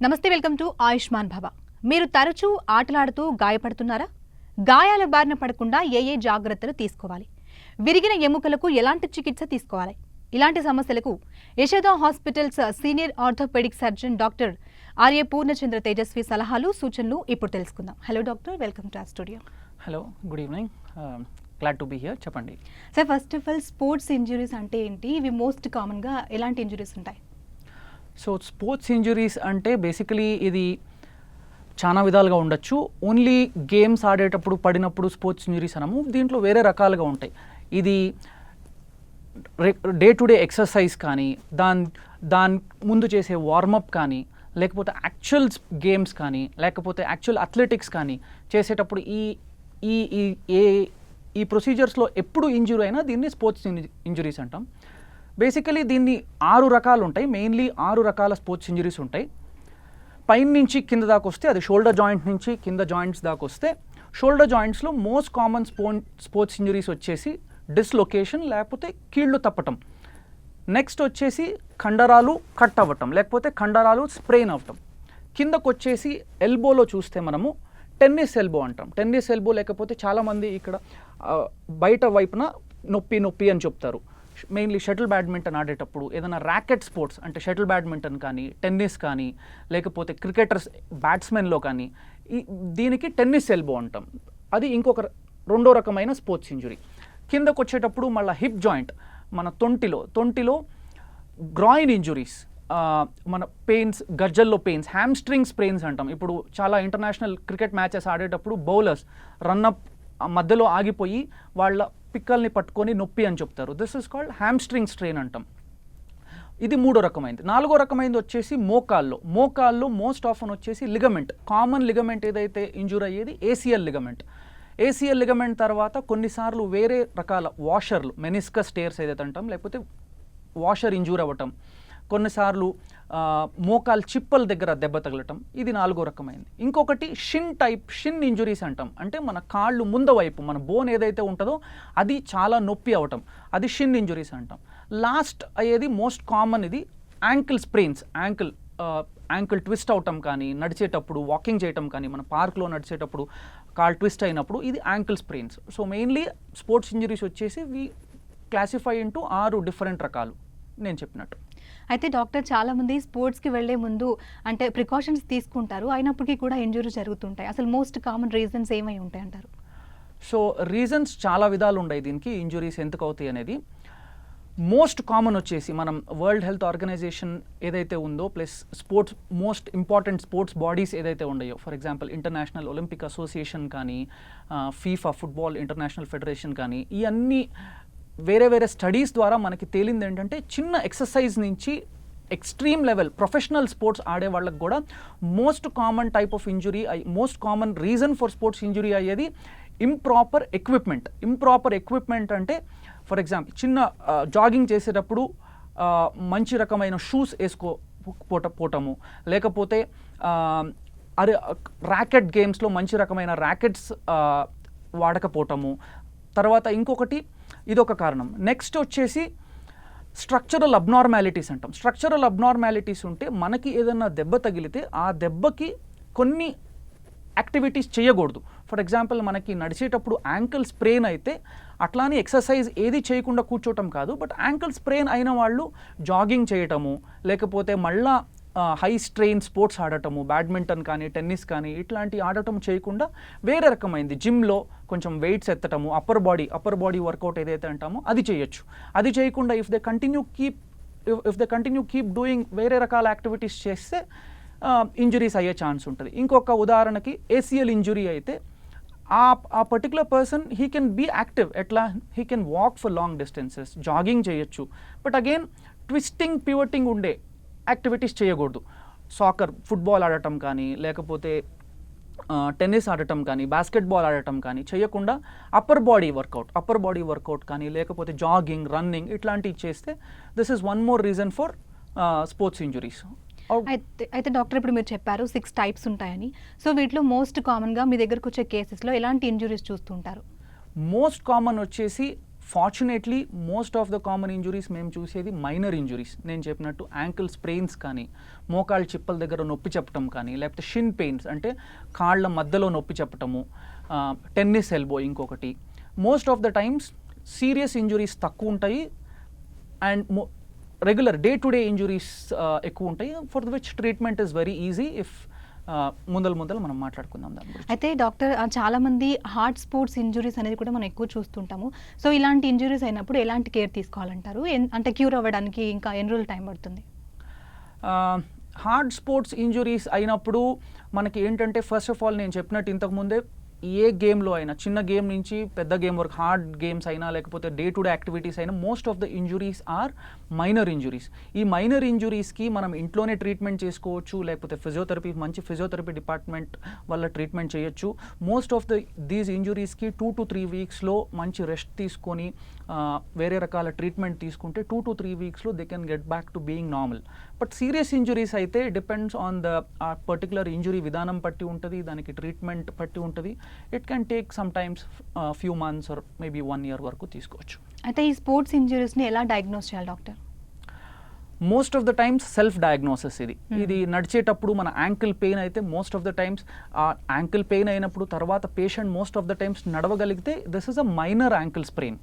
నమస్తే, welcome to Ayushman భవ. మీరు తరచూ ఆటలాడుతూ గాయపడుతున్నారా? గాయాల బారిన పడకుండా ఏ జాగ్రత్తలు తీసుకోవాలి? విరిగిన ఎముకలకు ఎలాంటి చికిత్స తీసుకోవాలి? ఇలాంటి సమస్యలకు Yashoda hospitals senior orthopaedic surgeon doctor RA Purnachandra Tejaswi సలహాలు సూచనలు ఇప్పుడు తెలుసుకుందాం. Hello doctor, welcome to our studio. Hello, good evening, glad to be here. చెప్పండి sir, first of all sports injuries అంటే ఏంటి? ఇవి మోస్ట్ కామన్గా ఎలాంటి ఇంజురీస్ ఉంటాయి? సో స్పోర్ట్స్ ఇంజురీస్ అంటే బేసికలీ ఇది చాలా విధాలుగా ఉండొచ్చు. ఓన్లీ గేమ్స్ ఆడేటప్పుడు పడినప్పుడు స్పోర్ట్స్ ఇంజురీస్ అనము. దీంట్లో వేరే రకాలుగా ఉంటాయి. ఇది డే టు డే ఎక్సర్సైజ్ కానీ, దాని ముందు చేసే వార్మప్ కానీ, లేకపోతే యాక్చువల్ గేమ్స్ కానీ, లేకపోతే యాక్చువల్ అథ్లెటిక్స్ కానీ చేసేటప్పుడు ఈ ఈ ఈ ఈ ప్రొసీజర్స్లో ఎప్పుడు ఇంజురీ అయినా దీన్ని స్పోర్ట్స్ ఇంజురీస్ అంటాం. బేసికలీ దీన్ని 6 రకాలు ఉంటాయి. మెయిన్లీ 6 రకాల స్పోర్ట్స్ ఇంజురీస్ ఉంటాయి. పైన నుంచి కింద దాకా వస్తే అది షోల్డర్ జాయింట్ నుంచి కింద జాయింట్స్ దాకా వస్తే, షోల్డర్ జాయింట్స్లో మోస్ట్ కామన్ స్పోర్ట్స్ ఇంజురీస్ వచ్చేసి డిస్లొకేషన్ లేకపోతే కీళ్ళు తప్పటం. నెక్స్ట్ వచ్చేసి కండరాలు కట్ అవ్వటం లేకపోతే కండరాలు స్ప్రెయిన్ అవ్వటం. కిందకు వచ్చేసి ఎల్బోలో చూస్తే మనము టెన్నిస్ ఎల్బో అంటాం. టెన్నిస్ ఎల్బో లేకపోతే చాలామంది ఇక్కడ బయట వైపున నొప్పి అని చెప్తారు. మెయిన్లీ షటిల్ బ్యాడ్మింటన్ ఆడేటప్పుడు ఏదైనా ర్యాకెట్ స్పోర్ట్స్ అంటే షటిల్ బ్యాడ్మింటన్ కానీ, టెన్నిస్ కానీ, లేకపోతే క్రికెటర్స్ బ్యాట్స్మెన్లో కానీ దీనికి టెన్నిస్ ఎల్బో అంటాం. అది ఇంకొక రెండో రకమైన స్పోర్ట్స్ ఇంజురీ. కిందకు వచ్చేటప్పుడు మళ్ళీ హిప్ జాయింట్, మన తొంటిలో గ్రాయిన్ ఇంజురీస్, మన పెయిన్స్, గజ్జల్లో పెయిన్స్, హ్యామ్స్ట్రింగ్ స్ప్రెయిన్స్ అంటాం. ఇప్పుడు చాలా ఇంటర్నేషనల్ క్రికెట్ మ్యాచెస్ ఆడేటప్పుడు బౌలర్స్ రన్అప్ మధ్యలో ఆగిపోయి వాళ్ళ పిక్కల్ని పట్టుకొని నొప్పి అని చెప్తారు. This is called hamstring strain అంటాం. ఇది మూడో రకమైనది. నాలుగో రకమైనది వచ్చేసి మోకాల్లో మోస్ట్ ఆఫన్ వచ్చేసి లిగమెంట్. కామన్ లిగమెంట్ ఏదైతే ఇంజూర్ అయ్యేది ఏసీఎల్ లిగమెంట్ తర్వాత కొన్నిసార్లు వేరే రకాల వాషర్లు, మెనిస్కస్ టేర్స్ ఏదైతే అంటాం, లేకపోతే వాషర్ ఇంజూర్ అవ్వటం, కొన్నిసార్లు మోకాలు చిప్పల దగ్గర దెబ్బ తగలటం. ఇది నాలుగో రకమైంది. ఇంకొకటి షిన్ ఇంజురీస్ అంటాం. అంటే మన కాళ్ళు ముందు వైపు మన బోన్ ఏదైతే ఉంటుందో అది చాలా నొప్పి అవ్వటం, అది షిన్ ఇంజురీస్ అంటాం. లాస్ట్ అయ్యేది మోస్ట్ కామన్, ఇది యాంకిల్ స్ప్రెయిన్స్. యాంకిల్ ట్విస్ట్ అవటం కానీ, నడిచేటప్పుడు వాకింగ్ చేయటం కానీ, మన పార్క్లో నడిచేటప్పుడు కాల్ ట్విస్ట్ అయినప్పుడు ఇది ankle sprains. So mainly sports injuries వచ్చేసి వి క్లాసిఫై ఇంటూ 6 డిఫరెంట్ రకాలు నేను చెప్పినట్టు. అయితే డాక్టర్, చాలామంది స్పోర్ట్స్కి వెళ్లే ముందు అంటే ప్రికాషన్స్ తీసుకుంటారు, అయినప్పటికీ కూడా ఇంజురీ జరుగుతుంటాయి. అసలు మోస్ట్ కామన్ రీజన్స్ ఏమై ఉంటాయి అంటారు? సో రీజన్స్ చాలా విధాలు ఉన్నాయి దీనికి, ఇంజురీస్ ఎందుకు అవుతాయి అనేది. మోస్ట్ కామన్ వచ్చేసి మనం వరల్డ్ హెల్త్ ఆర్గనైజేషన్ ఏదైతే ఉందో, plus sports most important sports bodies ఏదైతే ఉన్నాయో, for example international Olympic association కానీ, ఫీఫా ఫుట్బాల్ ఇంటర్నేషనల్ ఫెడరేషన్ కానీ, ఇవన్నీ వేరే స్టడీస్ ద్వారా మనకి తేలింది ఏంటంటే, చిన్న ఎక్సర్సైజ్ నుంచి ఎక్స్ట్రీమ్ లెవెల్ ప్రొఫెషనల్ స్పోర్ట్స్ ఆడే వాళ్ళకి కూడా most common type of injury, most common reason for sports injury అయ్యేది ఇంప్రాపర్ ఎక్విప్మెంట్. అంటే ఫర్ ఎగ్జాంపుల్ చిన్న జాగింగ్ చేసేటప్పుడు మంచి రకమైన షూస్ వేసుకోపోవటము, లేకపోతే ర్యాకెట్ గేమ్స్లో మంచి రకమైన ర్యాకెట్స్ వాడకపోవటము. తర్వాత ఇంకొకటి ఇదొక కారణం. నెక్స్ట్ వచ్చేసి స్ట్రక్చరల్ అబ్నార్మాలిటీస్ అంటాం. స్ట్రక్చరల్ అబ్నార్మాలిటీస్ ఉంటే మనకి ఏదైనా దెబ్బ తగిలితే ఆ దెబ్బకి కొన్ని యాక్టివిటీస్ చేయకూడదు. ఫర్ ఎగ్జాంపుల్ మనకి నడిచేటప్పుడు యాంకిల్ స్ప్రెయిన్ అయితే అట్లానే ఎక్సర్సైజ్ ఏది చేయకుండా కూర్చోవటం కాదు, బట్ యాంకిల్ స్ప్రెయిన్ అయిన వాళ్ళు జాగింగ్ చేయటము, లేకపోతే మళ్ళా హై స్ట్రెయిన్ స్పోర్ట్స్ ఆడటము, బ్యాడ్మింటన్ కానీ, టెన్నిస్ కానీ ఇట్లాంటి ఆడటం చేయకుండా వేరే రకమైంది జిమ్లో కొంచెం వెయిట్స్ ఎత్తటము, అప్పర్ బాడీ వర్కౌట్ ఏదైతే అంటామో అది చేయొచ్చు. అది చేయకుండా if they continue keep doing వేరే రకాల యాక్టివిటీస్ చేస్తే ఇంజురీస్ అయ్యే ఛాన్స్ ఉంటుంది. ఇంకొక ఉదాహరణకి ఏసీఎల్ ఇంజురీ అయితే ఆ particular person he can be active. ఎట్లా? He can walk for long distances, jogging చేయొచ్చు, బట్ అగైన్ ట్విస్టింగ్ పివటింగ్ ఉండే యాక్టివిటీస్ చేయకూడదు. సాకర్, ఫుట్బాల్ ఆడటం కానీ, లేకపోతే టెన్నిస్ ఆడటం కానీ, బాస్కెట్బాల్ ఆడటం కానీ చేయకుండా అప్పర్ బాడీ వర్కౌట్ కానీ, లేకపోతే జాగింగ్, రన్నింగ్ ఇట్లాంటివి చేస్తే this is one more reason for sports injuries. అయితే డాక్టర్, ఇప్పుడు మీరు చెప్పారు 6 టైప్స్ ఉంటాయని. సో వీటిలో మోస్ట్ కామన్గా మీ దగ్గరకు వచ్చే కేసెస్లో ఎలాంటి ఇంజురీస్ చూస్తుంటారు? మోస్ట్ కామన్ వచ్చేసి fortunately most of the common injuries మేము చూసేది మైనర్ ఇంజురీస్. నేను చెప్పినట్టు యాంకిల్ స్ప్రెయిన్స్ కానీ, మోకాళ్ళ చిప్పల దగ్గర నొప్పి చెప్పటం కానీ, లేకపోతే షిన్ పెయిన్స్ అంటే కాళ్ళ మధ్యలో నొప్పి చెప్పటము, టెన్నిస్ ఎల్బో ఇంకొకటి. Most of the times serious injuries తక్కువ ఉంటాయి and regular day to day injuries ఎక్కువ ఉంటాయి, for which treatment is very easy if ముందలు మనం మాట్లాడుకుందాం దాని గురించి. అయితే డాక్టర్ చాలా మంది హార్ట్ స్పోర్ట్స్ ఇంజురీస్ అనేది కూడా మనం ఎక్కువ చూస్తుంటాము. సో ఇలాంటి ఇంజురీస్ అయినప్పుడు ఎలాంటి కేర్ తీసుకోవాలంటారు? అంటే క్యూర్ అవ్వడానికి ఇంకా ఎన్ని రోజులు టైం పడుతుంది? హార్డ్ స్పోర్ట్స్ ఇంజురీస్ అయినప్పుడు మనకి ఏంటంటే ఫస్ట్ ఆఫ్ ఆల్ నేను చెప్పినట్టు ఇంతకుముందే ఏ గేమ్లో అయినా, చిన్న గేమ్ నుంచి పెద్ద గేమ్ వరకు, హార్డ్ గేమ్స్ అయినా లేకపోతే డే టు డే యాక్టివిటీస్ అయినా, most of the injuries are minor injuries. ఈ మైనర్ ఇంజురీస్కి మనం ఇంట్లోనే ట్రీట్మెంట్ చేసుకోవచ్చు, లేకపోతే ఫిజియోథెరపీ, మంచి ఫిజియోథెరపీ డిపార్ట్మెంట్ వల్ల ట్రీట్మెంట్ చేయొచ్చు. మోస్ట్ ఆఫ్ దీస్ ఇంజురీస్కి 2 to 3 వీక్స్లో మంచి రెస్ట్ తీసుకొని వేరే రకాల ట్రీట్మెంట్ తీసుకుంటే 2 to 3 వీక్స్లో they can get back to being normal. But serious injuries అయితే depends on the particular injury విధానం పట్టి ఉంటుంది, దానికి ట్రీట్మెంట్ పట్టి ఉంటుంది. It can take some times few months or maybe 1 year వరకు తీసుకోవచ్చు. అయితే ఈ స్పోర్ట్స్ ఇంజురీస్ని ఎలా డయాగ్నోస్ చేయాలి doctor? Most of the times self diagnosis. ఇది నడిచేటప్పుడు మన యాంకిల్ పెయిన్ అయితే మోస్ట్ ఆఫ్ ద టైమ్స్ ఆ యాంకిల్ పెయిన్ అయినప్పుడు తర్వాత patient most of the times నడవగలిగితే this is a minor ankle sprain.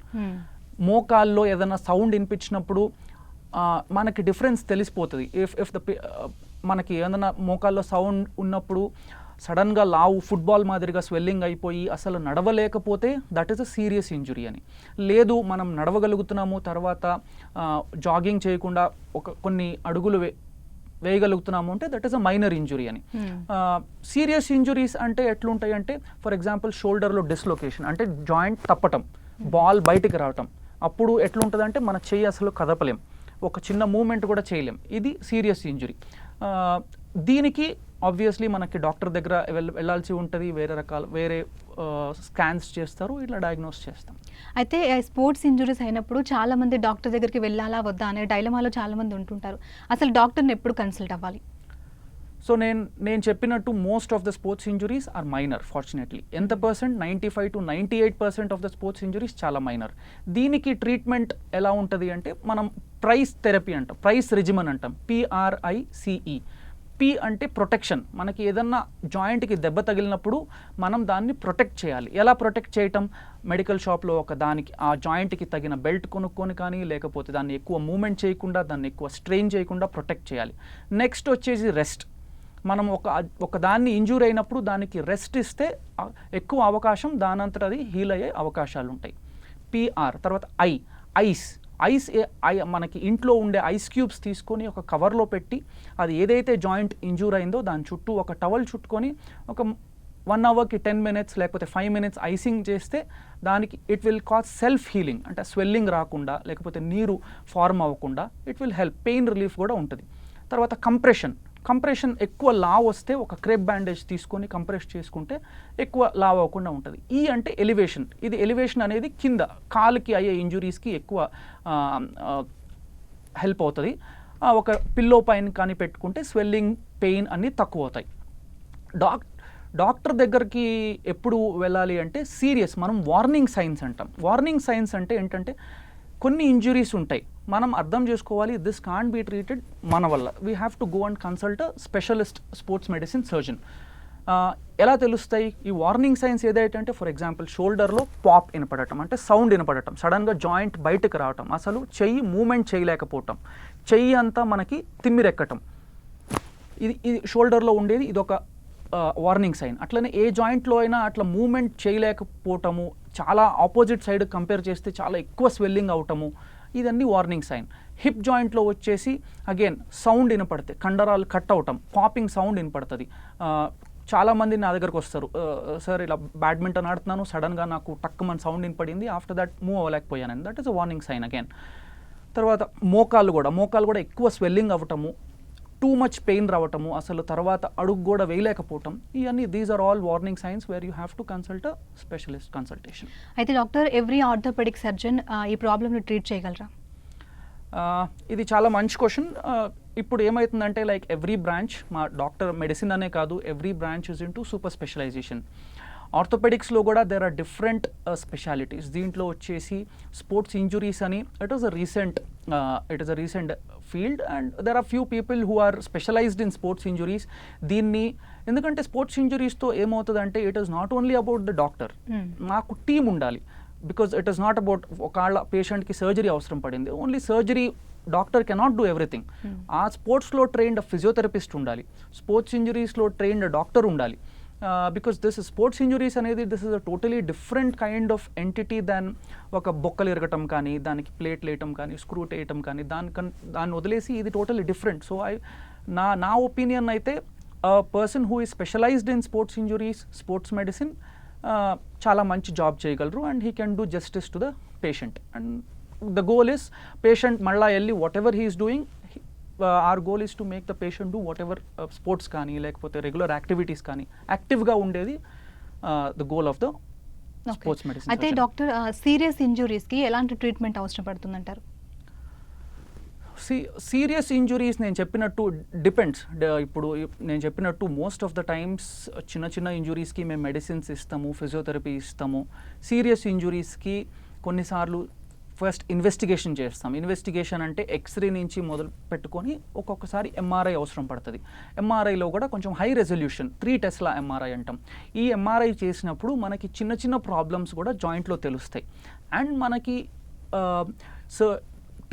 మోకాల్లో ఏదైనా సౌండ్ వినిపించినప్పుడు మనకి డిఫరెన్స్ తెలిసిపోతుంది. ఇఫ్ ద మనకి ఏదైనా మోకాల్లో సౌండ్ ఉన్నప్పుడు సడన్గా లావు ఫుట్బాల్ మాదిరిగా స్వెల్లింగ్ అయిపోయి అసలు నడవలేకపోతే that is a serious injury అని. లేదు మనం నడవగలుగుతున్నాము, తర్వాత జాగింగ్ చేయకుండా కొన్ని అడుగులు వేయగలుగుతున్నాము అంటే that is a minor injury అని. సీరియస్ ఇంజురీస్ అంటే ఎట్లుంటాయి అంటే ఫర్ ఎగ్జాంపుల్ షోల్డర్లో డిస్లొకేషన్ అంటే జాయింట్ తప్పటం, బాల్ బయటికి రావటం. అప్పుడు ఎట్లుంటుంది అంటే మన చెయ్యి అసలు కదపలేం, ఒక చిన్న మూమెంట్ కూడా చేయలేం. ఇది సీరియస్ ఇంజురీ. దీనికి ఆబ్వియస్లీ మనకి డాక్టర్ దగ్గర వెళ్ళాల్సి ఉంటుంది, వేరే స్కాన్స్ చేస్తారు, ఇట్లా డయాగ్నోస్ చేస్తాం. అయితే స్పోర్ట్స్ ఇంజురీస్ అయినప్పుడు చాలా మంది డాక్టర్ దగ్గరికి వెళ్ళాలా వద్దా అనే డైలమాలో చాలా మంది ఉంటుంటారు. అసలు డాక్టర్ని ఎప్పుడు కన్సల్ట్ అవ్వాలి? సో నేను చెప్పినట్టు most of the sports injuries are minor. Fortunately ఎంత percent 95 to 98% of the sports injuries చాలా మైనర్. దీనికి ట్రీట్మెంట్ ఎలా ఉంటుంది అంటే మనం ప్రైస్ థెరపీ అంటాం, ప్రైస్ రెజిమన్ అంటాం, PRICE. P అంటే ప్రొటెక్షన్. మనకి ఏదన్నా జాయింట్కి దెబ్బ తగిలినప్పుడు మనం దాన్ని ప్రొటెక్ట్ చేయాలి. ఎలా ప్రొటెక్ట్ చేయటం? మెడికల్ షాప్లో ఒక దానికి ఆ జాయింట్కి తగిన బెల్ట్ కొనుక్కొని కానీ, లేకపోతే దాన్ని ఎక్కువ మూమెంట్ చేయకుండా, దాన్ని ఎక్కువ స్ట్రెయిన్ చేయకుండా ప్రొటెక్ట్ చేయాలి. నెక్స్ట్ వచ్చేసి రెస్ట్. మనం ఒక దాన్ని ఇంజూర్ అయినప్పుడు దానికి రెస్ట్ ఇస్తే ఎక్కువ అవకాశం దానంతట అది హీల్ అయ్యే అవకాశాలు ఉంటాయి. PR. తర్వాత ఐస్ మనకి ఇంట్లో ఉండే ఐస్ క్యూబ్స్ తీసుకొని ఒక కవర్లో పెట్టి అది ఏదైతే జాయింట్ ఇంజూర్ అయిందో దాని చుట్టూ ఒక టవల్ చుట్టుకొని ఒక 1 hourకి 10 minutes లేకపోతే 5 minutes ఐసింగ్ చేస్తే దానికి it will cause self healing. అంటే స్వెల్లింగ్ రాకుండా లేకపోతే నీరు ఫార్మ్ అవ్వకుండా it will help. Pain relief కూడా ఉంటుంది. తర్వాత కంప్రెషన్ ఎక్కువ లావ్ వస్తే ఒక క్రేప్ బ్యాండేజ్ తీసుకొని కంప్రెస్ చేసుకుంటే ఎక్కువ లావ్ అవ్వకుండా ఉంటుంది. అంటే ఎలివేషన్. ఇది ఎలివేషన్ అనేది కింద కాలుకి అయ్యే ఇంజురీస్కి ఎక్కువ హెల్ప్ అవుతుంది. ఒక పిల్లో పైన కానీ పెట్టుకుంటే స్వెల్లింగ్, పెయిన్ అన్నీ తక్కువ అవుతాయి. డాక్టర్ దగ్గరికి ఎప్పుడు వెళ్ళాలి అంటే సీరియస్ మనం వార్నింగ్ సైన్స్ అంటాం. వార్నింగ్ సైన్స్ అంటే ఏంటంటే కొన్ని ఇంజురీస్ ఉంటాయి, మనం అర్థం చేసుకోవాలి దిస్ కాంట్ బీ ట్రీటెడ్ మన వల్ల. We have to go and consult specialist sports medicine surgeon. ఎలా తెలుస్తాయి ఈ వార్నింగ్ సైన్స్? ఏదైతే అంటే ఫర్ ఎగ్జాంపుల్ షోల్డర్లో పాప్ వినపడటం అంటే సౌండ్ వినపడటం, సడన్గా జాయింట్ బయటకు రావటం, అసలు చెయ్యి మూమెంట్ చేయలేకపోవటం, చెయ్యి అంతా మనకి తిమ్మిరెక్కటం, ఇది షోల్డర్లో ఉండేది ఇదొక వార్నింగ్ సైన్. అట్లనే ఏ జాయింట్లో అయినా అట్లా మూమెంట్ చేయలేకపోవటము, చాలా ఆపోజిట్ సైడ్ కంపేర్ చేస్తే చాలా ఎక్కువ స్వెల్లింగ్ అవటము, ఇదన్నీ వార్నింగ్ సైన్. హిప్ జాయింట్లో వచ్చేసి అగైన్ సౌండ్ వినపడితే కండరాలు కట్ అవటం, పాపింగ్ సౌండ్ వినపడుతుంది. చాలామంది నా దగ్గరకు వస్తారు, సార్ ఇలా బ్యాడ్మింటన్ ఆడుతున్నాను, సడన్గా నాకు టక్కుమని సౌండ్ వినపడింది, ఆఫ్టర్ దట్ మూవ్ అవ్వలేకపోయానని. That is a warning sign again. తర్వాత మోకాళ్ళు కూడా ఎక్కువ స్వెల్లింగ్ అవ్వటము, టూ మచ్ పెయిన్ రావటము, అసలు తర్వాత అడుగు కూడా వేయలేకపోవటం, ఇవన్నీ these are all warning signs where you have to consult specialist consultation. అయితే డాక్టర్ ఎవ్రీ ఆర్థోపెడిక్ సర్జన్ ఈ ప్రాబ్లమ్ని ట్రీట్ చేయగలరా? ఇది చాలా మంచి క్వశ్చన్. ఇప్పుడు ఏమవుతుందంటే లైక్ ఎవ్రీ బ్రాంచ్, మా డాక్టర్ మెడిసిన్ అనే కాదు, every branch is into super specialisation. ఆర్థోపెడిక్స్లో కూడా దేర్ ఆర్ డిఫరెంట్ స్పెషాలిటీస్. దీంట్లో వచ్చేసి స్పోర్ట్స్ ఇంజురీస్ అని it is a recent field and there are few people who are specialised in sports injuries. దీన్ని ఎందుకంటే sports ఇంజురీస్తో ఏమవుతుందంటే it is not only about the doctor, నాకు టీమ్ ఉండాలి. Because it is not about ఒకళ్ళ పేషెంట్కి surgery అవసరం పడింది, only surgery doctor cannot do everything. ఆ స్పోర్ట్స్లో ట్రైన్డ్ ఫిజియోథెరపిస్ట్ ఉండాలి, స్పోర్ట్స్ ఇంజురీస్లో ట్రైన్డ్ డాక్టర్ ఉండాలి. బికాస్ దిస్ స్పోర్ట్స్ ఇంజురీస్ అనేది this is a totally different kind of entity than ఒక బొక్కలు ఇరగటం కానీ, దానికి ప్లేట్ వేయటం కానీ, స్క్రూ వేయటం కానీ, దాన్ని వదిలేసి ఇది టోటలీ డిఫరెంట్. సో నా ఒపీనియన్ అయితే person who is specialised in sports injuries, sports medicine చాలా మంచి జాబ్ చేయగలరు and he can do justice to the patient. And the goal is patient మళ్ళా వెళ్ళి whatever he is doing, our goal is to make the patient do whatever sports కానీ లేకపోతే regular activities కానీ యాక్టివ్గా ఉండేది the goal of the sports medicine. అయితే doctor serious ఇంజురీస్కి ఎలాంటి treatment అవసరం పడుతుందంటారు? సీరియస్ ఇంజురీస్ నేను చెప్పినట్టు డిపెండ్స్. ఇప్పుడు నేను చెప్పినట్టు మోస్ట్ ఆఫ్ ద టైమ్స్ చిన్న చిన్న ఇంజురీస్కి మేము మెడిసిన్స్ ఇస్తాము, ఫిజియోథెరపీ ఇస్తాము. సీరియస్ ఇంజురీస్కి కొన్నిసార్లు ఫస్ట్ ఇన్వెస్టిగేషన్ చేస్తాం. ఇన్వెస్టిగేషన్ అంటే ఎక్స్రే నుంచి మొదలు పెట్టుకొని ఒక్కొక్కసారి ఎంఆర్ఐ అవసరం పడుతుంది. ఎంఆర్ఐలో కూడా కొంచెం హై రెజల్యూషన్ 3 టెస్లా ఎంఆర్ఐ అంటాం. ఈ ఎంఆర్ఐ చేసినప్పుడు మనకి చిన్న చిన్న ప్రాబ్లమ్స్ కూడా జాయింట్లో తెలుస్తాయి అండ్ మనకి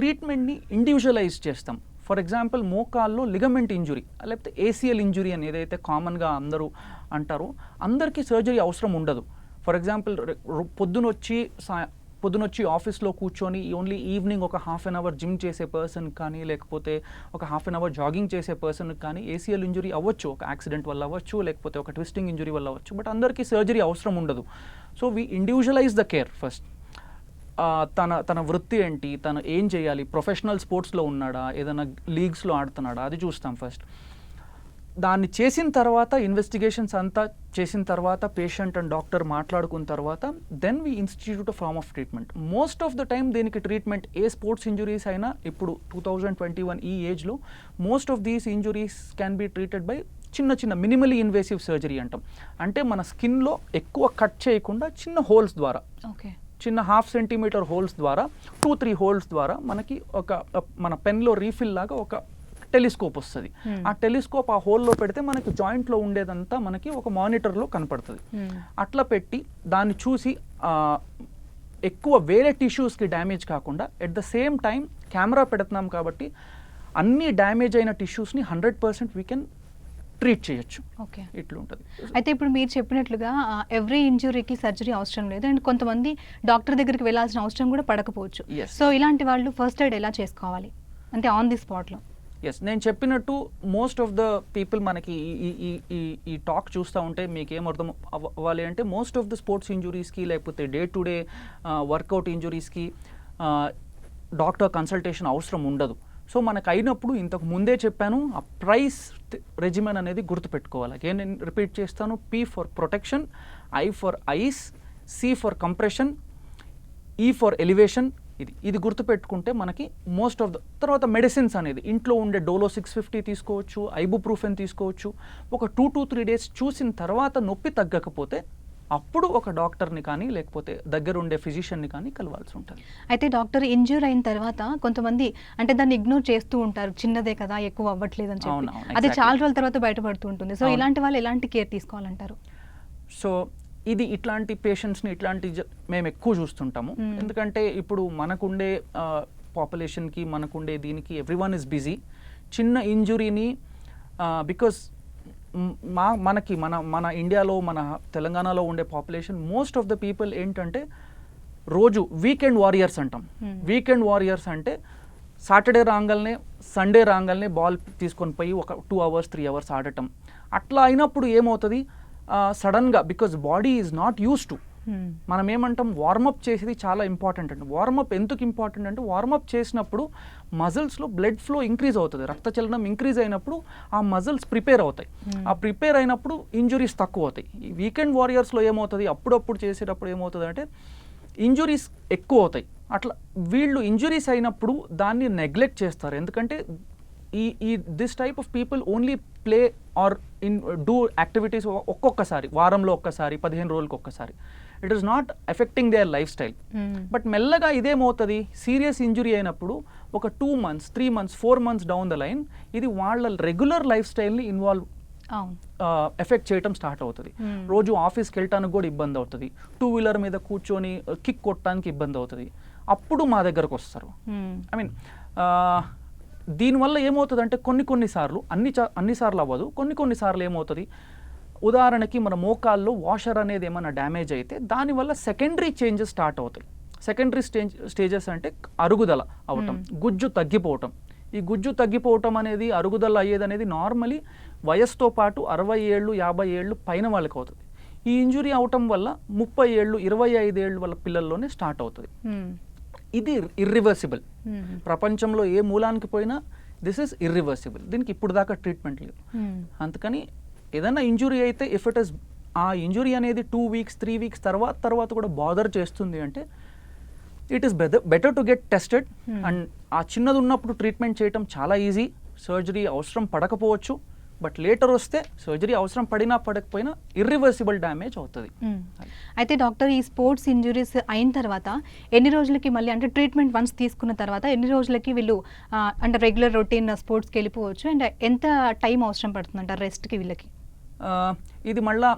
ట్రీట్మెంట్ని ఇండివిజువలైజ్ చేస్తాం. ఫర్ ఎగ్జాంపుల్ మోకాల్లో లిగమెంట్ ఇంజురీ లేకపోతే ఏసీఎల్ ఇంజురీ అని ఏదైతే కామన్గా అందరూ అంటారో అందరికీ సర్జరీ అవసరం ఉండదు. ఫర్ ఎగ్జాంపుల్ పొద్దునొచ్చి ఆఫీస్లో కూర్చొని ఓన్లీ ఈవినింగ్ ఒక హాఫ్ అన్ అవర్ జిమ్ చేసే పర్సన్ కానీ లేకపోతే ఒక హాఫ్ అన్ అవర్ జాగింగ్ చేసే పర్సన్ కానీ ఏసీఎల్ ఇంజురీ అవ్వచ్చు, ఒక యాక్సిడెంట్ వల్ల అవ్వచ్చు లేకపోతే ఒక ట్విస్టింగ్ ఇంజురీ వల్ల అవ్వచ్చు. బట్ అందరికీ సర్జరీ అవసరం ఉండదు. So we individualise the care first. తన వృత్తి ఏంటి, తను ఏం చేయాలి, ప్రొఫెషనల్ స్పోర్ట్స్లో ఉన్నాడా, ఏదైనా లీగ్స్లో ఆడుతున్నాడా, అది చూస్తాం ఫస్ట్. దాన్ని చేసిన తర్వాత ఇన్వెస్టిగేషన్స్ అంతా చేసిన తర్వాత పేషెంట్ అండ్ డాక్టర్ మాట్లాడుకున్న తర్వాత then we institute a form of treatment. Most of the time దీనికి ట్రీట్మెంట్ ఏ స్పోర్ట్స్ ఇంజురీస్ అయినా ఇప్పుడు 2021 ఈ ఏజ్లో most of these injuries can be treated by చిన్న మినిమలీ ఇన్వేసివ్ సర్జరీ అంటాం. అంటే మన స్కిన్లో ఎక్కువ కట్ చేయకుండా చిన్న హోల్స్ ద్వారా, చిన్న 1/2 సెంటీమీటర్ హోల్స్ ద్వారా 2-3 హోల్స్ ద్వారా మనకి ఒక మన పెన్లో రీఫిల్ లాగా ఒక టెలిస్కోప్ వస్తుంది. ఆ టెలిస్కోప్ ఆ హోల్లో పెడితే మనకి జాయింట్లో ఉండేదంతా మనకి ఒక మానిటర్లో కనపడుతుంది. అట్లా పెట్టి దాన్ని చూసి ఎక్కువ వేరే టిష్యూస్కి డ్యామేజ్ కాకుండా at the same time camera పెడుతున్నాం కాబట్టి అన్ని డ్యామేజ్ అయిన టిష్యూస్ని 100% వీ కెన్ ట్రీట్ చేయొచ్చు. ఓకే, ఇట్లా ఉంటుంది. అయితే ఇప్పుడు మీరు చెప్పినట్లుగా ఎవ్రీ ఇంజురీకి సర్జరీ అవసరం లేదు అండ్ కొంతమంది డాక్టర్ దగ్గరికి వెళ్ళాల్సిన అవసరం కూడా పడకపోవచ్చు. సో ఇలాంటి వాళ్ళు ఫస్ట్ ఎయిడ్ ఎలా చేసుకోవాలి అంటే ఆన్ ది స్పాట్లో? ఎస్, నేను చెప్పినట్టు మోస్ట్ ఆఫ్ ద పీపుల్ మనకి ఈ టాక్ చూస్తూ ఉంటే మీకు ఏం అర్థం అవ్వాలి అంటే మోస్ట్ ఆఫ్ ద స్పోర్ట్స్ ఇంజురీస్కి లేకపోతే డే టు డే వర్కౌట్ ఇంజురీస్కి డాక్టర్ కన్సల్టేషన్ అవసరం ఉండదు. సో మనకు అయినప్పుడు ఇంతకు ముందే చెప్పాను, ఆ ప్రైస్ రెజిమెన్ అనేది గుర్తుపెట్టుకోవాలి. అగైన్ నేను రిపీట్ చేస్తాను, P for protection, I for ice, C for compression, E for elevation. ఇది గుర్తుపెట్టుకుంటే మనకి మోస్ట్ ఆఫ్ ద తర్వాత మెడిసిన్స్ అనేది ఇంట్లో ఉండే డోలో 650 తీసుకోవచ్చు, ఐబుప్రూఫెన్ తీసుకోవచ్చు. ఒక 2 to 3 days చూసిన తర్వాత నొప్పి తగ్గకపోతే అప్పుడు ఒక డాక్టర్ని కానీ లేకపోతే దగ్గర ఉండే ఫిజిషియన్ని కానీ కలవాల్సి ఉంటుంది. అయితే డాక్టర్ ఇంజ్యూర్ అయిన తర్వాత కొంతమంది అంటే దాన్ని ఇగ్నోర్ చేస్తూ ఉంటారు, చిన్నదే కదా ఎక్కువ అవ్వట్లేదు అని చెప్పి. అది చాలా రోజుల తర్వాత బయటపడుతూ ఉంటుంది. సో ఇలాంటి వాళ్ళు ఎలాంటి కేర్ తీసుకోవాలంటారు? సో ఇట్లాంటి పేషెంట్స్ని మేము ఎక్కువ చూస్తుంటాము. ఎందుకంటే ఇప్పుడు మనకుండే పాపులేషన్కి మనకుండే దీనికి ఎవ్రీవన్ ఇస్ బిజీ. చిన్న ఇంజురీని బికాస్ మన ఇండియాలో మన తెలంగాణలో ఉండే population most of the people ఏంటంటే రోజు వీకెండ్ వారియర్స్ అంటాం. వీకెండ్ వారియర్స్ అంటే సాటర్డే రాగానే సండే రాగానే బాల్ తీసుకొని పోయి ఒక 2 hours 3 hours ఆడటం. అట్లా అయినప్పుడు ఏమవుతుంది, సడన్గా because body is not use to, మనం ఏమంటాం వార్మప్ చేసేది చాలా ఇంపార్టెంట్ అండి. వార్మప్ ఎందుకు ఇంపార్టెంట్ అంటే వార్మప్ చేసినప్పుడు మజిల్స్లో బ్లడ్ ఫ్లో ఇంక్రీజ్ అవుతుంది, రక్తచలనం ఇంక్రీజ్ అయినప్పుడు ఆ మజిల్స్ ప్రిపేర్ అవుతాయి. ఆ ప్రిపేర్ అయినప్పుడు ఇంజురీస్ తక్కువ అవుతాయి. ఈ వీకెండ్ వారియర్స్లో ఏమవుతుంది, అప్పుడప్పుడు చేసేటప్పుడు ఏమవుతుంది అంటే ఇంజురీస్ ఎక్కువ అవుతాయి. అట్లా వీళ్ళు ఇంజురీస్ అయినప్పుడు దాన్ని నెగ్లెక్ట్ చేస్తారు. ఎందుకంటే ఈ this type of people only play or do activities ఒక్కొక్కసారి, వారంలో ఒక్కసారి, 15 రోజులకు ఒక్కసారి. It is not effecting their life style. But మెల్లగా ఇదేమవుతుంది, సీరియస్ ఇంజురీ అయినప్పుడు ఒక 2 months, 3 months, 4 months down the line ఇది వాళ్ళ రెగ్యులర్ లైఫ్ స్టైల్ని ఎఫెక్ట్ చేయటం స్టార్ట్ అవుతుంది. రోజు ఆఫీస్కి వెళ్ళటానికి కూడా ఇబ్బంది అవుతుంది, 2-wheeler మీద కూర్చొని కిక్ కొట్టడానికి ఇబ్బంది అవుతుంది. అప్పుడు మా దగ్గరకు వస్తారు. ఐ మీన్ దీనివల్ల ఏమవుతుంది అంటే కొన్నిసార్లు అన్నిసార్లు అవ్వదు, కొన్నిసార్లు ఏమవుతుంది, ఉదాహరణకి మన మోకాల్లో వాషర్ అనేది ఏమైనా డ్యామేజ్ అయితే దానివల్ల సెకండరీ చేంజెస్ స్టార్ట్ అవుతాయి. సెకండరీ స్టేజెస్ అంటే అరుగుదల అవటం, గుజ్జు తగ్గిపోవటం. ఈ గుజ్జు తగ్గిపోవటం అనేది, అరుగుదల అయ్యేది అనేది నార్మలీ వయసుతో పాటు 60 ఏళ్ళు 50 ఏళ్ళు పైన వాళ్ళకి అవుతుంది. ఈ ఇంజురీ అవటం వల్ల 30 ఏళ్ళు 25 ఏళ్ళు వాళ్ళ పిల్లల్లోనే స్టార్ట్ అవుతుంది. ఇది ఇర్రివర్సిబుల్. ప్రపంచంలో ఏ మూలానికి పోయినా దిస్ ఇస్ ఇర్రివర్సిబుల్. దీనికి ఇప్పుడు దాకా ట్రీట్మెంట్ లేదు. అందుకని ఏదైనా ఇంజురీ అయితే ఇఫ్ ఇట్ ఇస్ ఆ ఇంజురీ అనేది 2 weeks 3 weeks తర్వాత కూడా బాదర్ చేస్తుంది అంటే it is better to get tested. And ఆ చిన్నది ఉన్నప్పుడు ట్రీట్మెంట్ చేయటం చాలా ఈజీ, సర్జరీ అవసరం పడకపోవచ్చు. బట్ లేటర్ వస్తే సర్జరీ అవసరం పడినా పడకపోయినా ఇర్రివర్సిబుల్ డ్యామేజ్ అవుతుంది. అయితే డాక్టర్, ఈ స్పోర్ట్స్ ఇంజురీస్ అయిన తర్వాత ఎన్ని రోజులకి మళ్ళీ, అంటే ట్రీట్మెంట్ వన్స్ తీసుకున్న తర్వాత ఎన్ని రోజులకి వీళ్ళు అంటే రెగ్యులర్ రొటీన్ స్పోర్ట్స్కి వెళ్ళిపోవచ్చు, అండ్ ఎంత టైం అవసరం పడుతుందంట రెస్ట్కి వీళ్ళకి? ఇది మళ్ళా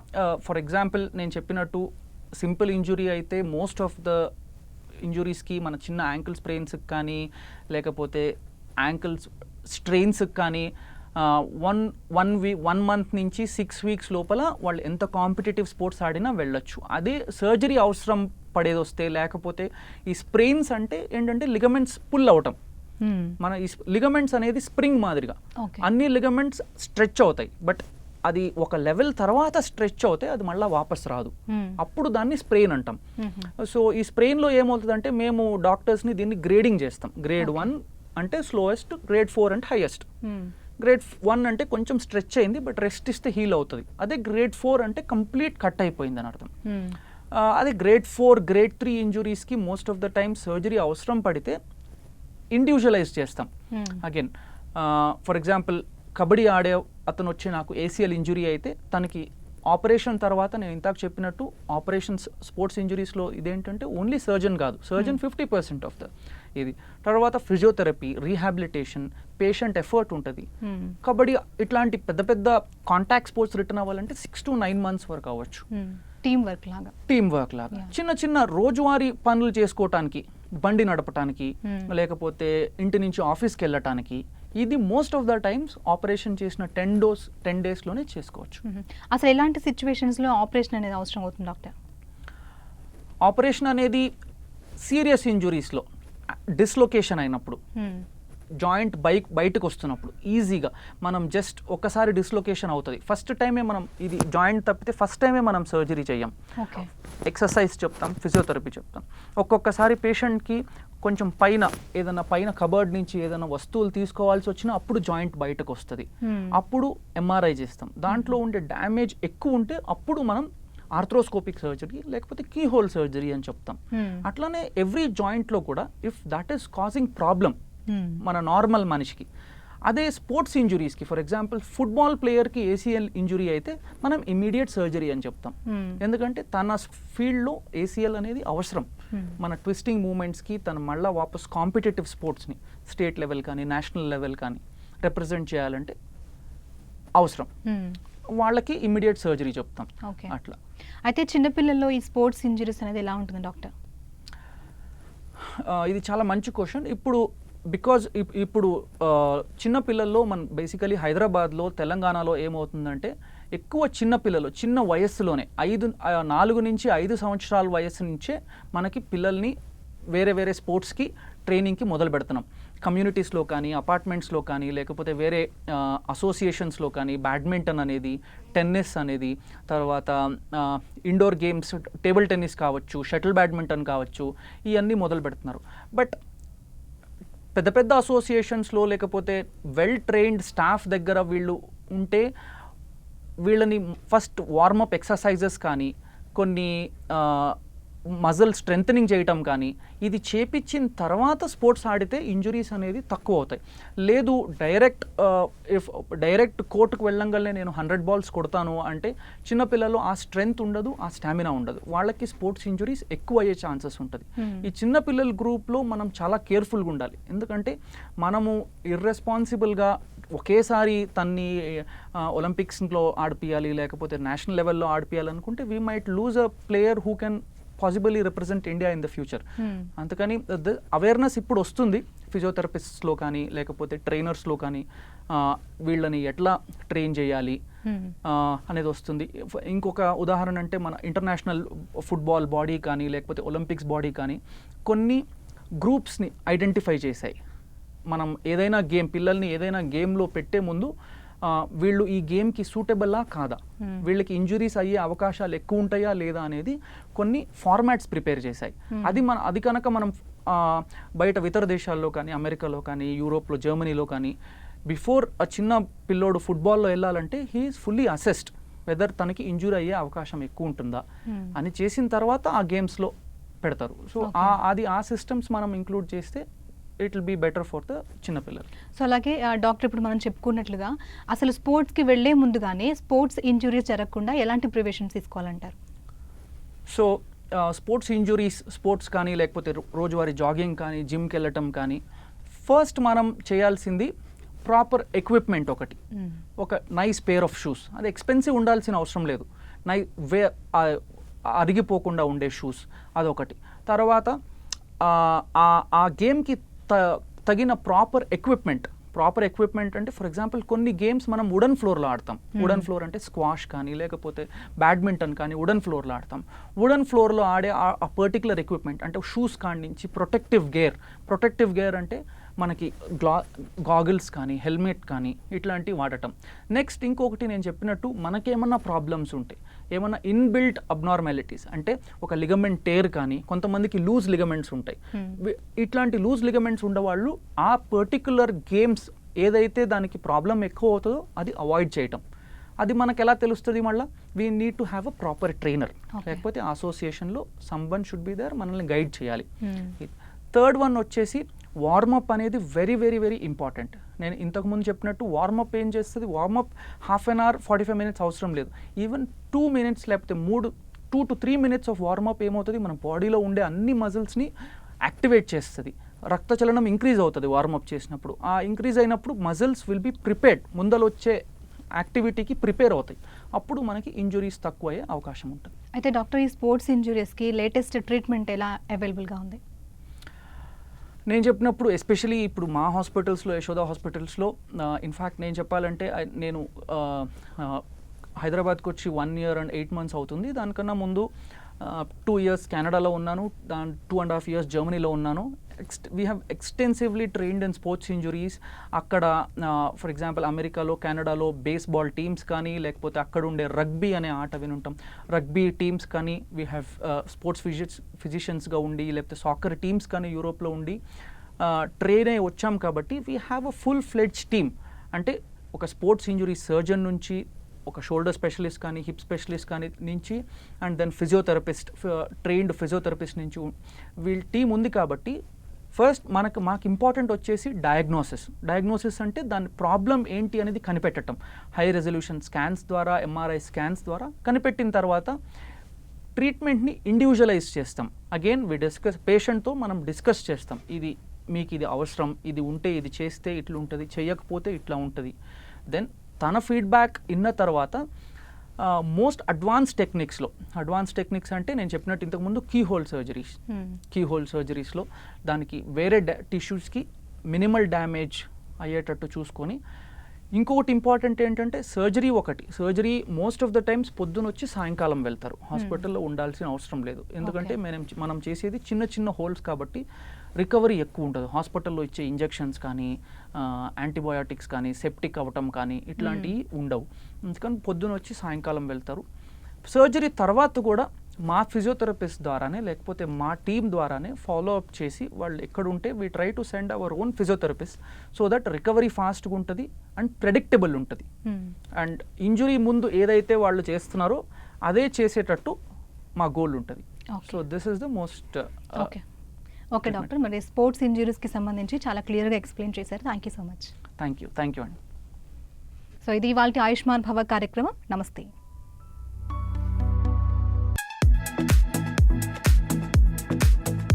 ఫర్ ఎగ్జాంపుల్ నేను చెప్పినట్టు సింపుల్ ఇంజురీ అయితే మోస్ట్ ఆఫ్ ద ఇంజురీస్కి మన చిన్న యాంకిల్ స్ప్రెయిన్స్కి కానీ లేకపోతే యాంకిల్ స్ట్రెయిన్స్కి కానీ 1 month నుంచి 6 weeks లోపల వాళ్ళు ఎంత కాంపిటేటివ్ స్పోర్ట్స్ ఆడినా వెళ్ళొచ్చు. అదే సర్జరీ అవసరం పడేది వస్తే, లేకపోతే ఈ స్ప్రెయిన్స్ అంటే ఏంటంటే లిగమెంట్స్ పుల్ అవటం. మన ఈ లిగమెంట్స్ అనేది స్ప్రింగ్ మాదిరిగా అన్ని లిగమెంట్స్ స్ట్రెచ్ అవుతాయి, బట్ అది ఒక లెవెల్ తర్వాత స్ట్రెచ్ అవుతే అది మళ్ళీ వాపస్ రాదు. అప్పుడు దాన్ని స్ప్రెయిన్ అంటాం. సో ఈ స్ప్రెయిన్లో ఏమవుతుందంటే మేము డాక్టర్స్ని దీన్ని గ్రేడింగ్ చేస్తాం. గ్రేడ్ 1 అంటే స్లోయెస్ట్, గ్రేడ్ 4 అంటే హైయెస్ట్. గ్రేడ్ 1 అంటే కొంచెం స్ట్రెచ్ అయింది బట్ రెస్ట్ ఇస్తే హీల్ అవుతుంది. అదే గ్రేడ్ 4 అంటే కంప్లీట్ కట్ అయిపోయింది అని అర్థం. అదే గ్రేడ్ 4, గ్రేడ్ 3 ఇంజురీస్కి most of the time surgery అవసరం పడితే ఇండివిజువలైజ్ చేస్తాం. అగైన్ ఫర్ ఎగ్జాంపుల్ కబడ్డీ ఆడే అతను వచ్చి నాకు ఏసీఎల్ ఇంజురీ అయితే తనకి ఆపరేషన్ తర్వాత నేను ఇందాక చెప్పినట్టు ఆపరేషన్స్ స్పోర్ట్స్ ఇంజురీస్లో ఇదేంటంటే ఓన్లీ సర్జన్ కాదు, సర్జన్ 50% ఆఫ్ ద ఇది. తర్వాత ఫిజియోథెరపీ, రీహాబిలిటేషన్, పేషెంట్ ఎఫర్ట్ ఉంటుంది. కబడ్డీ ఇట్లాంటి పెద్ద పెద్ద కాంటాక్ట్ స్పోర్ట్స్ రిటర్న్ అవ్వాలంటే 6 to 9 months వరకు అవ్వచ్చు. టీమ్ వర్క్ లాగా చిన్న చిన్న రోజువారీ పనులు చేసుకోవటానికి, బండి నడపటానికి, లేకపోతే ఇంటి నుంచి ఆఫీస్కి వెళ్ళటానికి, ఇది most of the times operation చేసిన 10 daysలోనే చేసుకోవచ్చు. అసలు ఎలాంటి సిచ్యువేషన్స్లో ఆపరేషన్ అనేది అవసరం అవుతుంది డాక్టర్? ఆపరేషన్ అనేది సీరియస్ ఇంజురీస్లో డిస్లొకేషన్ అయినప్పుడు, జాయింట్ బయటకు వస్తున్నప్పుడు ఈజీగా మనం జస్ట్ ఒక్కసారి డిస్లొకేషన్ అవుతుంది. ఫస్ట్ టైమే మనం ఇది జాయింట్ తప్పితే ఫస్ట్ టైమే మనం సర్జరీ చేయం. ఎక్సర్సైజ్ చెప్తాం, ఫిజియోథెరపీ చెప్తాం. ఒక్కొక్కసారి పేషెంట్కి కొంచెం పైన కబర్డ్ నుంచి ఏదైనా వస్తువులు తీసుకోవాల్సి వచ్చినా అప్పుడు జాయింట్ బయటకు వస్తుంది. అప్పుడు ఎంఆర్ఐ చేస్తాం. దాంట్లో ఉండే డ్యామేజ్ ఎక్కువ ఉంటే అప్పుడు మనం ఆర్థ్రోస్కోపిక్ సర్జరీ లేకపోతే కీ హోల్ సర్జరీ అని చెప్తాం. అట్లానే ఎవ్రీ జాయింట్లో కూడా if that is causing problem మన నార్మల్ మనిషికి, అదే స్పోర్ట్స్ ఇంజురీస్కి ఫర్ ఎగ్జాంపుల్ ఫుట్బాల్ ప్లేయర్కి ఏసీఎల్ ఇంజురీ అయితే మనం ఇమీడియట్ సర్జరీ అని చెప్తాం. ఎందుకంటే తన ఫీల్డ్లో ఏసీఎల్ అనేది అవసరం. మన ట్విస్టింగ్ మూమెంట్స్కి తను మళ్ళీ వాపస్ కాంపిటేటివ్ స్పోర్ట్స్ని స్టేట్ లెవెల్ కానీ నేషనల్ లెవెల్ కానీ రిప్రజెంట్ చేయాలంటే అవసరం. వాళ్ళకి ఇమీడియట్ సర్జరీ చెప్తాం. అట్లా. అయితే చిన్నపిల్లల్లో ఈ స్పోర్ట్స్ ఇంజురీస్ అనేది ఎలా ఉంటుంది డాక్టర్? ఇది చాలా మంచి క్వశ్చన్. ఇప్పుడు చిన్నపిల్లల్లో మన బేసికలీ హైదరాబాద్లో, తెలంగాణలో ఏమవుతుందంటే ఎక్కువ చిన్నపిల్లలు చిన్న వయస్సులోనే 4 నుంచి 5 సంవత్సరాల వయస్సు నుంచే మనకి పిల్లల్ని వేరే స్పోర్ట్స్కి ట్రైనింగ్కి మొదలు పెడుతున్నాం. కమ్యూనిటీస్లో కానీ, అపార్ట్మెంట్స్లో కానీ, లేకపోతే వేరే అసోసియేషన్స్లో కానీ బ్యాడ్మింటన్ అనేది, టెన్నిస్ అనేది, తర్వాత ఇండోర్ గేమ్స్ టేబుల్ టెన్నిస్ కావచ్చు, షటిల్ బ్యాడ్మింటన్ కావచ్చు, ఇవన్నీ మొదలు పెడుతున్నారు. బట్ పెద్ద అసోసియేషన్స్లో లేకపోతే వెల్ ట్రైన్డ్ స్టాఫ్ దగ్గర వీళ్ళు ఉంటే వీళ్ళని ఫస్ట్ వార్మప్ ఎక్సర్సైజెస్ కానీ, కొన్ని మజిల్ స్ట్రెంథనింగ్ చేయటం కానీ ఇది చేపించిన తర్వాత స్పోర్ట్స్ ఆడితే ఇంజురీస్ అనేది తక్కువ అవుతాయి. లేదు డైరెక్ట్ కోర్టుకు వెళ్ళంగానే నేను 100 balls కొడతాను అంటే చిన్నపిల్లలు ఆ స్ట్రెంగ్త్ ఉండదు, ఆ స్టామినా ఉండదు, వాళ్ళకి స్పోర్ట్స్ ఇంజురీస్ ఎక్కువ అయ్యే ఛాన్సెస్ ఉంటుంది. ఈ చిన్నపిల్లల గ్రూప్లో మనం చాలా కేర్ఫుల్గా ఉండాలి. ఎందుకంటే మనము ఇర్రెస్పాన్సిబుల్గా ఒకేసారి తన్ని ఒలింపిక్స్లో ఆడిపియాలి లేకపోతే నేషనల్ లెవెల్లో ఆడిపియాలి అనుకుంటే we might lose a player who can possibly represent India in the future. అందుకని అవేర్నెస్ ఇప్పుడు వస్తుంది ఫిజియోథెరపిస్ట్స్లో కానీ లేకపోతే ట్రైనర్స్లో కానీ వీళ్ళని ఎట్లా ట్రైన్ చేయాలి అనేది వస్తుంది. ఇంకొక ఉదాహరణ అంటే మన ఇంటర్నేషనల్ ఫుట్బాల్ బాడీ కానీ లేకపోతే ఒలింపిక్స్ బాడీ కానీ కొన్ని గ్రూప్స్ని ఐడెంటిఫై చేశాయి. మనం ఏదైనా పిల్లల్ని ఏదైనా గేమ్లో పెట్టే ముందు వీళ్ళు ఈ గేమ్కి సూటబుల్లా కాదా, వీళ్ళకి ఇంజురీస్ అయ్యే అవకాశాలు ఎక్కువ ఉంటాయా లేదా అనేది కొన్ని ఫార్మాట్స్ ప్రిపేర్ చేశాయి. అది కనుక మనం బయట ఇతర దేశాల్లో కానీ అమెరికాలో కానీ యూరోప్లో జర్మనీలో కానీ బిఫోర్ ఆ చిన్న పిల్లోడు ఫుట్బాల్లో వెళ్ళాలంటే హీఈస్ ఫుల్లీ అసెస్డ్ వెదర్ తనకి ఇంజూరీ అయ్యే అవకాశం ఎక్కువ ఉంటుందా అని చేసిన తర్వాత ఆ గేమ్స్లో పెడతారు. సో ఆ సిస్టమ్స్ మనం ఇంక్లూడ్ చేస్తే it will be better for the చిన్నపిల్లలు. సో అలాగే డాక్టర్ ఇప్పుడు మనం చెప్పుకున్నట్లుగా అసలు స్పోర్ట్స్కి వెళ్ళే ముందుగానే స్పోర్ట్స్ ఇంజురీస్ జరగకుండా ఎలాంటి ప్రివెషన్స్ తీసుకోవాలంటారు? సో స్పోర్ట్స్ ఇంజురీస్, స్పోర్ట్స్ కానీ లేకపోతే రోజువారీ జాగింగ్ కానీ జిమ్కి వెళ్ళటం కానీ ఫస్ట్ మనం చేయాల్సింది ప్రాపర్ ఎక్విప్మెంట్ ఒకటి, ఒక నైస్ పేర్ ఆఫ్ షూస్. అది ఎక్స్పెన్సివ్ ఉండాల్సిన అవసరం లేదు, అరిగిపోకుండా ఉండే షూస్ అదొకటి. తర్వాత ఆ గేమ్కి తగిన ప్రాపర్ ఎక్విప్మెంట్ అంటే ఫర్ ఎగ్జాంపుల్ కొన్ని గేమ్స్ మనం వుడెన్ ఫ్లోర్లో ఆడతాం. వుడెన్ ఫ్లోర్ అంటే స్క్వాష్ కానీ లేకపోతే బ్యాడ్మింటన్ కానీ వుడెన్ ఫ్లోర్లో ఆడతాం. వుడెన్ ఫ్లోర్లో ఆడే ఆ పర్టికులర్ ఎక్విప్మెంట్ అంటే షూస్ కాడి నుంచి ప్రొటెక్టివ్ గేర్ అంటే మనకి గాగిల్స్ కానీ హెల్మెట్ కానీ ఇట్లాంటివి వాడటం. నెక్స్ట్ ఇంకొకటి నేను చెప్పినట్టు మనకేమన్నా ప్రాబ్లమ్స్ ఉంటే, ఏమన్నా ఇన్బిల్ట్ అబ్నార్మాలిటీస్ అంటే ఒక లిగమెంట్ టేర్ కానీ కొంతమందికి లూజ్ లిగమెంట్స్ ఉంటాయి. ఇట్లాంటి లూజ్ లిగమెంట్స్ ఉండేవాళ్ళు ఆ పర్టికులర్ గేమ్స్ ఏదైతే దానికి ప్రాబ్లం ఎక్కువ అవుతుందో అది అవాయిడ్ చేయటం. అది మనకు ఎలా తెలుస్తుంది? మళ్ళీ we need to have a proper trainer, లేకపోతే అసోసియేషన్లో సమ్వన్ షుడ్ బి దేర్, మనల్ని గైడ్ చేయాలి. థర్డ్ వన్ వచ్చేసి వార్మప్ అనేది వెరీ వెరీ వెరీ ఇంపార్టెంట్. నేను ఇంతకుముందు చెప్పినట్టు వార్మప్ ఏం చేస్తుంది, వార్మప్ 1/2 hour 45 minutes అవసరం లేదు. ఈవెన్ 2 minutes లేకపోతే 2 to 3 minutes ఆఫ్ వార్మప్ ఏమవుతుంది, మన బాడీలో ఉండే అన్ని మజిల్స్ని యాక్టివేట్ చేస్తుంది. రక్తచలనం ఇంక్రీజ్ అవుతుంది వార్మప్ చేసినప్పుడు. ఆ ఇంక్రీజ్ అయినప్పుడు మజిల్స్ విల్ బి ప్రిపేర్డ్, ముందలు వచ్చే యాక్టివిటీకి ప్రిపేర్ అవుతాయి. అప్పుడు మనకి ఇంజురీస్ తక్కువ అయ్యే అవకాశం ఉంటుంది. అయితే డాక్టర్, ఈ స్పోర్ట్స్ ఇంజురీస్కి లేటెస్ట్ ట్రీట్మెంట్ ఎలా అవైలబుల్గా ఉంది? నేను చెప్పినప్పుడు ఎస్పెషలీ ఇప్పుడు మా హాస్పిటల్స్లో, యశోద హాస్పిటల్స్లో ఇన్ఫ్యాక్ట్ నేను చెప్పాలంటే నేను హైదరాబాద్కి వచ్చి 1 year and 8 months అవుతుంది. దానికన్నా ముందు 2 years కెనడాలో ఉన్నాను, 2.5 years జర్మనీలో ఉన్నాను. We have extensively trained in sports injuries. అక్కడ ఫర్ ఎగ్జాంపుల్ అమెరికాలో, కెనడాలో బేస్బాల్ టీమ్స్ కానీ లేకపోతే అక్కడ ఉండే రగ్బీ అనే ఆట వినుంటాం, రగ్బీ టీమ్స్ కానీ వీ హ్యావ్ స్పోర్ట్స్ ఫిజిషియన్స్గా ఉండి, లేకపోతే సాకర్ టీమ్స్ కానీ యూరోప్లో ఉండి ట్రైన్ అయ్యి వచ్చాం. కాబట్టి we have a full fledged team. అంటే ఒక స్పోర్ట్స్ ఇంజురీ సర్జన్ నుంచి, ఒక షోల్డర్ స్పెషలిస్ట్ కానీ హిప్ స్పెషలిస్ట్ కానీ నుంచి, and then physiotherapist, trained physiotherapist నుంచి వీళ్ళ టీం ఉంది. కాబట్టి ఫస్ట్ మాకు ఇంపార్టెంట్ వచ్చేసి డయాగ్నోసిస్ అంటే దాని ప్రాబ్లం ఏంటి అనేది కనిపెట్టడం. హై రెజల్యూషన్ స్కాన్స్ ద్వారా, ఎంఆర్ఐ స్కాన్స్ ద్వారా కనిపెట్టిన తర్వాత ట్రీట్మెంట్ని ఇండివిజువలైజ్ చేస్తాం. అగైన్ పేషెంట్తో మనం డిస్కస్ చేస్తాం, మీకు ఇది అవసరం, ఇది ఉంటే ఇది చేస్తే ఇట్లా ఉంటుంది, చేయకపోతే ఇట్లా ఉంటుంది. దెన్ తన ఫీడ్బ్యాక్ ఇన్న తర్వాత మోస్ట్ అడ్వాన్స్ టెక్నిక్స్ అంటే నేను చెప్పినట్టు ఇంతకుముందు కీ హోల్ సర్జరీస్లో దానికి వేరే టిష్యూస్కి మినిమల్ డ్యామేజ్ అయ్యేటట్టు చూసుకొని, ఇంకొకటి ఇంపార్టెంట్ ఏంటంటే surgery most of the times పొద్దున వచ్చి సాయంకాలం వెళ్తారు. హాస్పిటల్లో ఉండాల్సిన అవసరం లేదు. ఎందుకంటే మనం చేసేది చిన్న హోల్స్ కాబట్టి రికవరీ ఎక్కువ ఉంటుంది. హాస్పిటల్లో ఇచ్చే ఇంజెక్షన్స్ కానీ, యాంటీబయాటిక్స్ కానీ, సెప్టిక్ అవ్వటం కానీ ఇట్లాంటివి ఉండవు. అందుకని పొద్దున వచ్చి సాయంకాలం వెళ్తారు. సర్జరీ తర్వాత కూడా మా ఫిజియోథెరపిస్ట్ ద్వారానే లేకపోతే మా టీం ద్వారానే ఫాలో అప్ చేసి వాళ్ళు ఎక్కడుంటే we try to send our own physiotherapist so that recovery ఫాస్ట్గా ఉంటుంది అండ్ ప్రెడిక్టబుల్ ఉంటుంది. అండ్ ఇంజురీ ముందు ఏదైతే వాళ్ళు చేస్తున్నారో అదే చేసేటట్టు మా గోల్ ఉంటుంది. Okay so this is the most okay okay doctor, మరి స్పోర్ట్స్ ఇంజురీస్కి సంబంధించి చాలా క్లియర్గా ఎక్స్ప్లెయిన్ చేశారు. Thank you so much. Thank you అండి. సో ఇది ఇవాళ ఆయుష్మాన్ భవ కార్యక్రమం. నమస్తే.